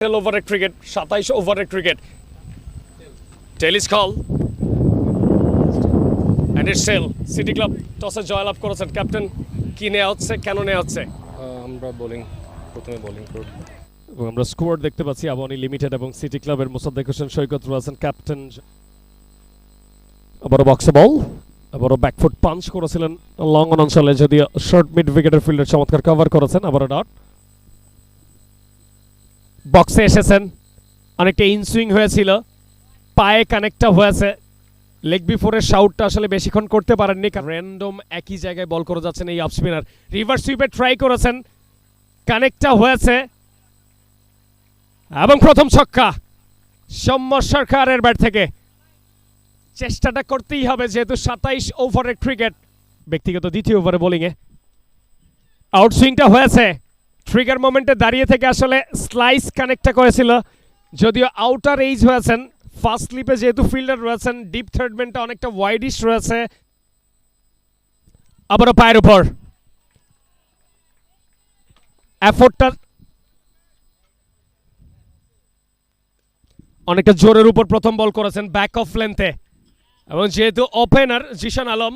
ওভারের ক্রিকেট 27 ওভারের ক্রিকেট টেলিস কল এন্ড ইটস সেল সিটি ক্লাব টসে জয়লাভ করেছেন ক্যাপ্টেন কি নেওয়া হচ্ছে কেন নেওয়া হচ্ছে আমরা প্রথমে বোলিং করব এবং আমরা স্কোর দেখতে পাচ্ছি আবাহনী লিমিটেড এবং সিটি ক্লাবের মোসাদ্দেক হোসেন সৈকত রয়েছেন ক্যাপ্টেন আবারও বক্সে বল আবারও ব্যাকফুট পাঞ্চ করেছিলেন লং অন অঞ্চলে যদিও শর্ট মিড উইকেটের ফিল্ডার চমৎকার কভার করেছেন আবারও ডট বক্সে এসেছেন অনেকটা ইনসুইং হয়েছিল পায়ে কানেক্টটা হয়েছে লেগ বিফোরের শাউটটা আসলে বেশিক্ষণ করতে পারেননি র্যান্ডম একই জায়গায় বল করে যাচ্ছেন এই অফ স্পিনার রিভার্স সুইপে ট্রাই করেছেন কানেক্টটা হয়েছে এবং প্রথম ছক্কা সৌম্য সরকারের ব্যাট থেকে চেষ্টাটা করতেই হবে যেহেতু 27 ওভারের ক্রিকেট ব্যক্তিগত দ্বিতীয় ওভারে বোলিংয়ে আউটসুইংটা হয়েছে ট্রিগার মোমেন্টে দাঁড়িয়ে থেকে আসলে স্লাইস কানেক্টটা করেছিল যদিও আউটার এইজ হয়েছেন ফার্স্ট স্লিপে যেহেতু ফিল্ডার রয়েছেন ডিপ থার্ড ম্যানটা অনেকটা ওয়াইডিশ রয়েছে আবারও পায়ের উপর এফোর্টটা অনেকটা জোরের উপর প্রথম বল করেছেন ব্যাক অফ লেন্থে এবং যেহেতু ওপেনার জিশান আলম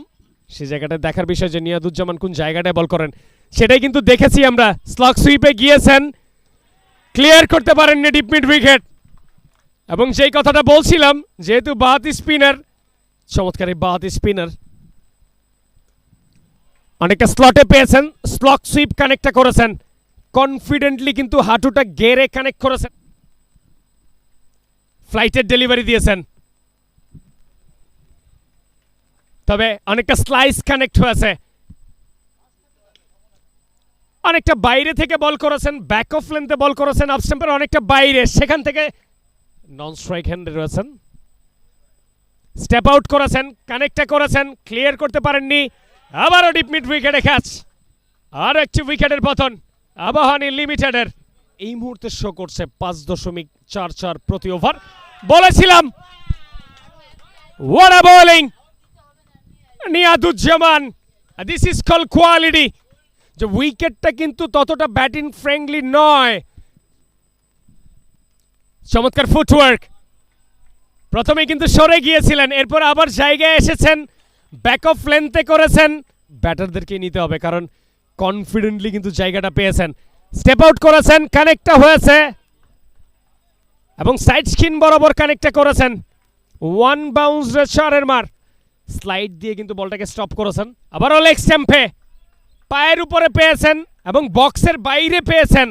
সেই জায়গাটা দেখার বিষয় যে নিয়াদুজ্জামান কোন জায়গাটায় বল করেন সেটাই কিন্তু দেখেছি আমরা স্লগ সুইপে গিয়েছেন ক্লিয়ার করতে পারেননি ডিপ মিড উইকেট এবং যেই কথাটা বলছিলাম যেহেতু বাহাতি স্পিনার চমৎকার এই বাহাতি স্পিনার অনেকটা স্লটে পেয়েছেন স্লগ সুইপ কানেক্টটা করেছেন কনফিডেন্টলি কিন্তু হাঁটুটা গেরে কানেক্ট করেছেন ফ্লাইটের ডেলিভারি দিয়েছেন তবে অনেকটা স্লাইস কানেক্ট হয়েছে অনেকটা বাইরে থেকে বল করেছেন ব্যাক অফ লেন্থে বল করেছেন অফ স্টাম্পের অনেকটা বাইরে সেখান থেকে নন স্ট্রাইক হ্যান্ডে রয়েছেন স্টেপ আউট করেছেন কানেক্টটা করেছেন ক্লিয়ার করতে পারেননি আবারও ডিপ মিড উইকেটে ক্যাচ আর একটি উইকেটের পতন আবাহনী লিমিটেডের এই মুহূর্তে শো করছে 5.44 প্রতি ওভার বলেছিলাম what a bowling Nihaduzzaman this is call quality যে উইকেটটা কিন্তু ততটা ব্যাটিং ফ্রেন্ডলি নয় চমৎকার ফুটওয়ার্ক প্রথমে কিন্তু সরে গিয়েছিলেন এরপর আবার জায়গায় এসেছেন ব্যাক অফ লেন্থে করেছেন ব্যাটারদেরকে নিতে হবে কারণ কনফিডেন্টলি কিন্তু জায়গাটা পেয়েছেন স্টেপ আউট করেছেন কানেক্টটা হয়েছে এবং সাইড স্কিন বরাবর কানেক্টটা করেছেন ওয়ান বাউন্স চারের মার স্লাইড দিয়ে কিন্তু বলটাকে স্টপ করেছেন আবারও লেগ স্ট্যাম্পে পায়ের উপরে পেয়েছেন এবং বক্সের বাইরে পেয়েছেন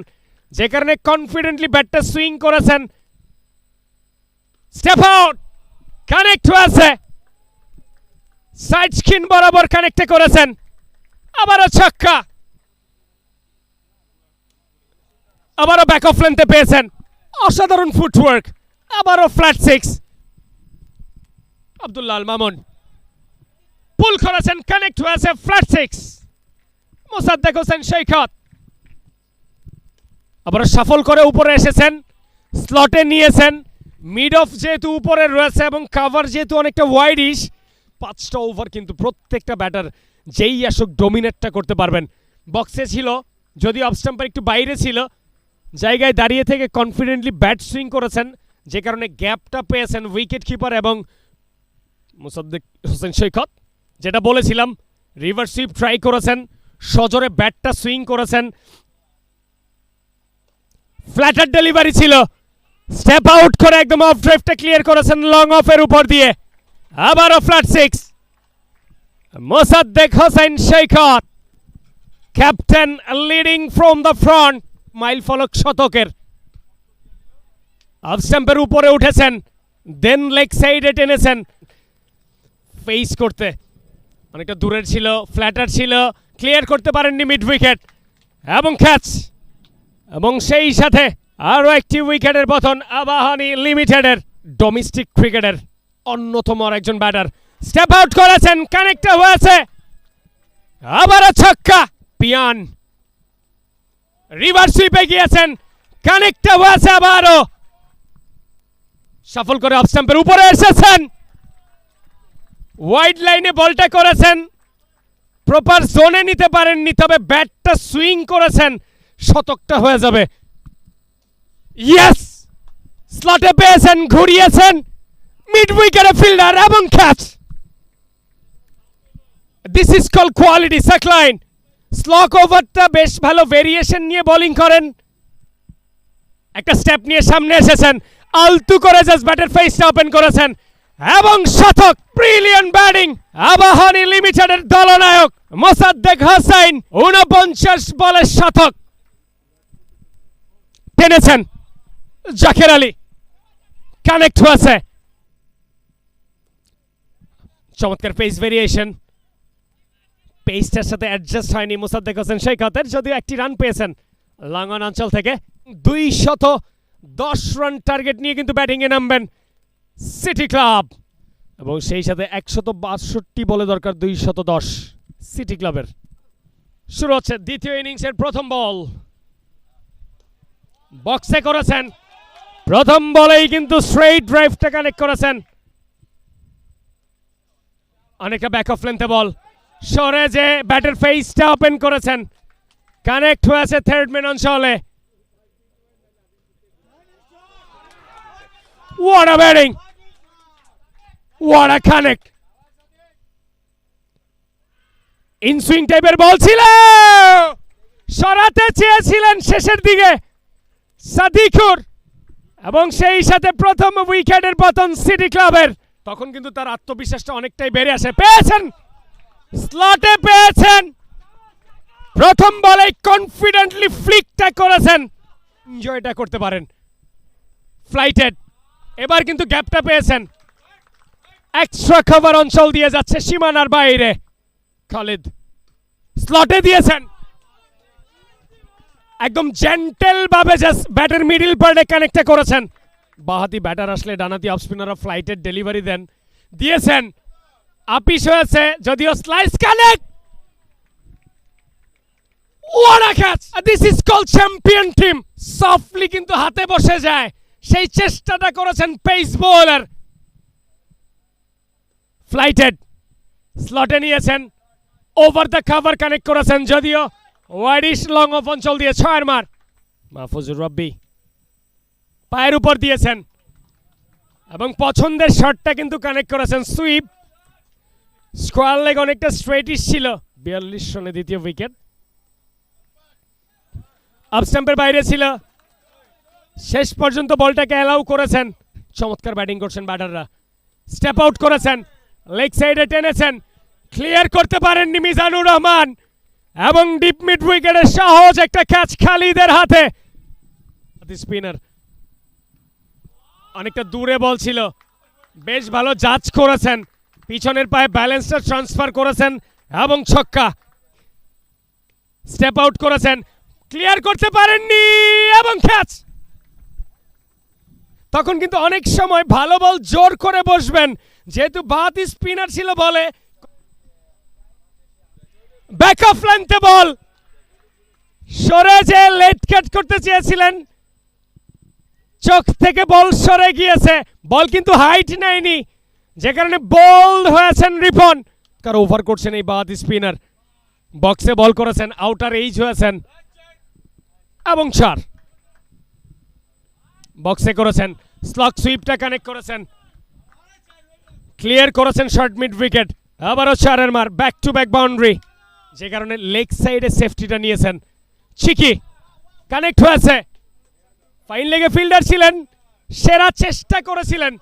যে কারণে কনফিডেন্টলি ব্যাটটা সুইং করেছেন স্টেপ আউট কানেক্ট হয়েছে সাইড স্কিন বরাবর কানেক্ট করেছেন আবারও ছক্কা আবারও ব্যাক অফ লেন্থে পেয়েছেন অসাধারণ ফুটওয়ার্ক আবারও ফ্ল্যাট সিক্স আব্দুল্লাহ আল মামুন পুল করেছেন কানেক্ট হয়েছে ফ্ল্যাট সিক্স মোসাদ্দেক হোসেন সৈকত আবার সাফল করে উপরে এসেছেন স্লটে নিয়েছেন মিড অফ যেহেতু উপরে রয়েছে এবং কাভার যেহেতু অনেকটা ওয়াইডিশ 5টা ওভার কিন্তু প্রত্যেকটা ব্যাটার যেই আসুক ডোমিনেটটা করতে পারবেন বক্সে ছিল যদি অফ স্টাম্পার একটু বাইরে ছিল জায়গায় দাঁড়িয়ে থেকে কনফিডেন্টলি ব্যাট সুইং করেছেন যে কারণে গ্যাপটা পেয়েছেন উইকেট কিপার এবং মোসাদ্দেক হোসেন সৈকত যেটা বলেছিলাম রিভার্স সুইপ ট্রাই করেছেন সজোরে ব্যাটটা সুইং করেছেন ফ্ল্যাটার ডেলিভারি ছিল স্টেপ আউট করে একদম অফ ড্রাইভটা ক্লিয়ার করেছেন লং অফের উপর দিয়ে আবারও flat six Mosaddek Hossain Saikat captain leading from the front mile ফলক শতকের অফ স্টাম্পের উপরে উঠেছেন দেন লেগ সাইডে টেনেছেন ফেস করতে অনেকটা দূরের ছিল ফ্ল্যাটার ছিল ক্লিয়ার করতে পারেননি মিড উইকেট এবং ক্যাচ এবং সেই সাথে আরও একটি উইকেটের পতন আবাহনী লিমিটেডের ডোমেস্টিক ক্রিকেটের অন্যতম একজন ব্যাটার স্টেপ আউট করেছেন কানেক্টটা হয়েছে আবারও ছক্কা পিয়ান রিভার্স সুইপে গিয়েছেন কানেক্টটা হয়েছে আবারও সফল করে অফ স্টাম্পের উপরে এসেছেন ওয়াইড লাইনে বলটা করেছেন প্রপার জোনে নিতে পারেননি তবে ব্যাটটা সুইং করেছেন শতকটা হয়ে যাবে ইয়েস, স্লটে পেয়েছেন, ঘুরিয়েছেন মিড উইকেটে ফিল্ডার এবং catch. This is call quality. Saqlain slog ওভারটা বেশ ভালো ভেরিয়েশন নিয়ে বোলিং করেন, একটা স্টেপ নিয়ে সামনে এসেছেন, আলতু করে জাস্ট ব্যাটের ফেসটা ওপেন করেছেন এবং শতক। ব্রিলিয়ান্ট ব্যাটিং আবাহনী লিমিটেডের দলনায়ক মোসাদ্দেক হোসাইন 49 বলে শতক টেনেছেন। জাকের আলী কানেক্ট হয়েছে, চমৎকার পেস ভেরিয়েশন, পেসটার সাথে অ্যাডজাস্ট হয়নি মোসাদ্দেক হোসেন সৈকতের, যদিও একটি রান পেয়েছেন লাঙ্গন অঞ্চল থেকে। 210 রান টার্গেট নিয়ে কিন্তু ব্যাটিংয়ে নামবেন সিটি ক্লাব, এবং সেই সাথে 162 বলে দরকার 210 সিটি ক্লাবের। শুরু হচ্ছে দ্বিতীয় ইনিংসের প্রথম বল। বক্সে করেছেন, প্রথম বলেই কিন্তু স্ট্রেইট ড্রাইভটা কানেক্ট করেছেন। অনেকটা ব্যাক অফ লেন্থে বল, সরে যে ব্যাটের ফেসটা ওপেন করেছেন, কানেক্ট হয়েছে থার্ড ম্যান অঞ্চলে। What a batting! What a connect! Inswing টাইপের বল ছিল, সরাতে চেয়েছিলেন শেষের দিকে সাদিকুর, এবং সেই সাথে প্রথম উইকেটের পতন সিটি ক্লাবের। তখন কিন্তু তার আত্মবিশ্বাসটা অনেকটাই বেড়ে আসে। পেয়েছেন, স্লটে পেয়েছেন, প্রথম বলে কনফিডেন্টলি ফ্লিকটা করেছেন, এনজয়টা করতে পারেন। ফ্লাইটেড, এবার কিন্তু গ্যাপটা পেয়েছেন, এক্সট্রা কভার অঞ্চল দিয়ে যাচ্ছে সীমানার বাইরে। খালিদ স্লটে দিয়েছেন, একদম জেন্টেল ভাবে জাস্ট ব্যাটের মিডল পার্টে কানেক্টটা করেছেন। বাহাতি ব্যাটার আসলে ডানাতি অফ স্পিনাররা ফ্লাইটেড ডেলিভারি দেন, দিয়েছেন, আপিস হয়েছে, যদিও slice connect. What a catch! This is called champion team. Softly কিন্তু হাতে বসে যায়, সেই চেষ্টাটা করেছেন পেস বোলার। ফ্লাইটেড স্লটে নিয়েছেন, ওভার দ্য কভার কানেক্ট করেছেন, যদিও ওয়াইডিশ লং অফ অঞ্চল দিয়ে 6 মার। মাহফুজুর রব্বি পায়ের উপর দিয়েছেন এবং পছন্দের শটটা কিন্তু কানেক্ট করেছেন। সুইপ, স্কোয়ার লেগ অনেকটা স্ট্রেটিশ ছিল। 42 রানে দ্বিতীয় উইকেট, আপ স্টাম্পের বাইরে ছিল, শেষ পর্যন্ত বলটাকে অ্যালাউ করেছেন। চমৎকার ব্যাটিং করছেন ব্যাটাররা, স্টেপ আউট করেছেন, লেগ সাইডে টেনেছেন, ক্লিয়ার করতে পারেননি মিজানুর রহমান, এবং ডিপ মিড উইকেটের সহজ একটা ক্যাচ খালিদের হাতে। স্পিনার অনেকটা দূরে বল ছিল, বেশ ভালো জাজ করেছেন, পিছনের পায়ে ব্যালেন্সটা ট্রান্সফার করেছেন এবং ছক্কা। স্টেপ আউট করেছেন, ক্লিয়ার করতে পারেননি এবং ক্যাচ। তখন কিন্তু অনেক সময় ভালো বল জোর করে বসবেন, যেহেতু বাহাতি স্পিনার ছিল বলে। ব্যাক অফ লেন্থে বল, সরে যে লেট কাট করতে চেয়েছিলেন, চোখ থেকে বল সরে গিয়েছে, বল কিন্তু হাইট নেয়নি, যে কারণে বোল্ড হয়েছেন রিপন। কার ওভার করছেন এই বাহাতি স্পিনার, বক্সে বল করেছেন, আউটার এইজ হয়েছেন এবং 4 বক্সে করেছেন, স্লক সুইপটা কানেক্ট করেছেন, ক্লিয়ার করেছেন শর্ট মিড উইকেট। আবারও 4 মার, ব্যাক টু ব্যাক বাউন্ডারি, যে কারণে লেগ সাইডে সেফটিটা নিয়েছেন। চিকি কানেক্ট হয়েছে, ফাইন লেগে ফিল্ডার ছিলেন, সেরা চেষ্টা করেছিলেন,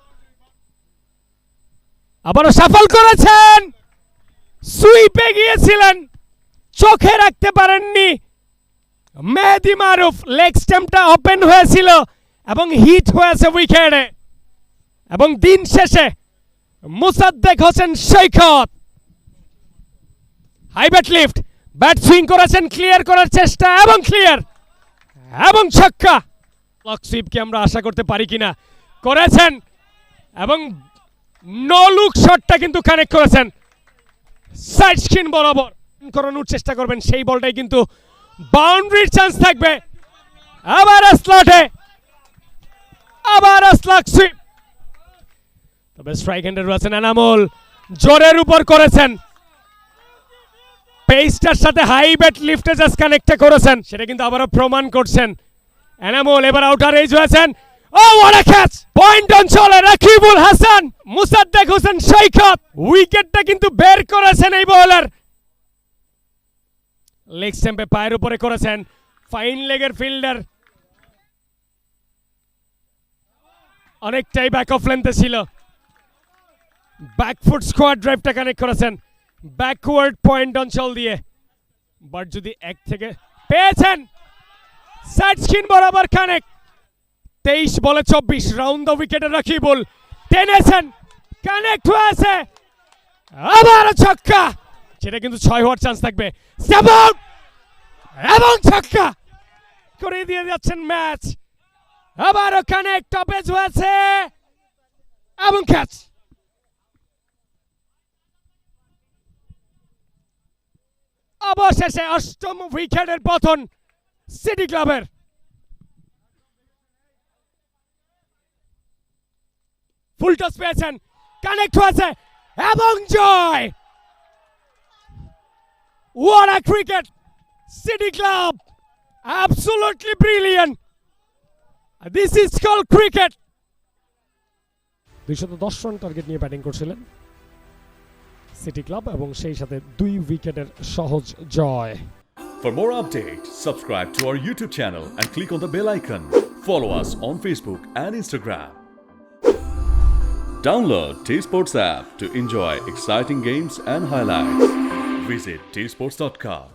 আবারও সফল করেছেন, সুইপে গিয়েছিলেন, চোখে রাখতে পারেননি মেহেদি মারুফ। লেগ স্ট্যাম্পটা ওপেন হয়েছিল এবং হিট হয়েছে উইকেটে, এবং দিন শেষে Mosaddek Hossain Saikat high bat lift, bat swing করেছেন, ক্লিয়ার করার চেষ্টা এবং ক্লিয়ার এবং ছক্কা। লক সুইপকে আমরা আশা করতে পারি কিনা, করেছেন, এবং নো লুক শটটা কিন্তু কানেক্ট করেছেন সাইড স্ক্রিন বরাবর। করানোর চেষ্টা করবেন, সেই বলটাই কিন্তু বাউন্ডারির চান্স থাকবে। আবার স্লটে, আবার স্লক সুইপ, তবে স্ট্রাইক হ্যান্ডে রয়েছেন এনামুল, জোরের উপর করেছেন, পেসটার সাথে হাই ব্যাট লিফটে জাস্ট কানেক্টে করেছেন, সেটা কিন্তু আবারও প্রমাণ করছেন এনামুল এবার আউটার এজ হয়েছেন। ও what a catch! পয়েন্ট অঞ্চলে রাকিবুল হাসান, মুসাদ্দেক হোসেন সৈকত উইকেটটা কিন্তু বের করেছেন এই বোলার। লেগ স্ট্যাম্পে পায়ের উপরে করেছেন, ফাইন লেগের ফিল্ডার, অনেকটাই ব্যাক অফ লেন্থে ছিল। ব্যাকফুট স্কোয়ার ড্রাইভটা কানেক্ট করেছেন ব্যাকওয়ার্ড পয়েন্ট অঞ্চল দিয়ে। বাট যদি এক থেকে পেয়েছেন, সাইড স্কিন বরাবর কানেক্ট। 23 বলে 24 রাউন্ড দ্য উইকেটে রাকিবুল টেনেছেন, কানেক্ট হয়েছে, আবার ছক্কা, সেটা কিন্তু 6 হওয়ার চান্স থাকবে। স্ট্যাম্প আউট এবং ছক্কা করে দিয়ে যাচ্ছেন ম্যাচ। আবারও কানেক্ট, টপেজ হয়েছে এবং ক্যাচ। অবশেষে 8ম উইকেটের পতন সিটি ক্লাবের। ফুল টস পেয়েছেন, কানেক্ট হয়েছে এবং জয়। What a cricket! City Club! Absolutely brilliant! This is called cricket! 210 run target নিয়ে ব্যাটিং করছিলেন সিটি ক্লাব এবং সেই সাথে 2 উইকেটের সহজ জয়। For more updates, subscribe to our YouTube channel and click on the bell icon. Follow us on Facebook and Instagram. Download T-Sports app to enjoy exciting games and highlights. Visit tsports.com.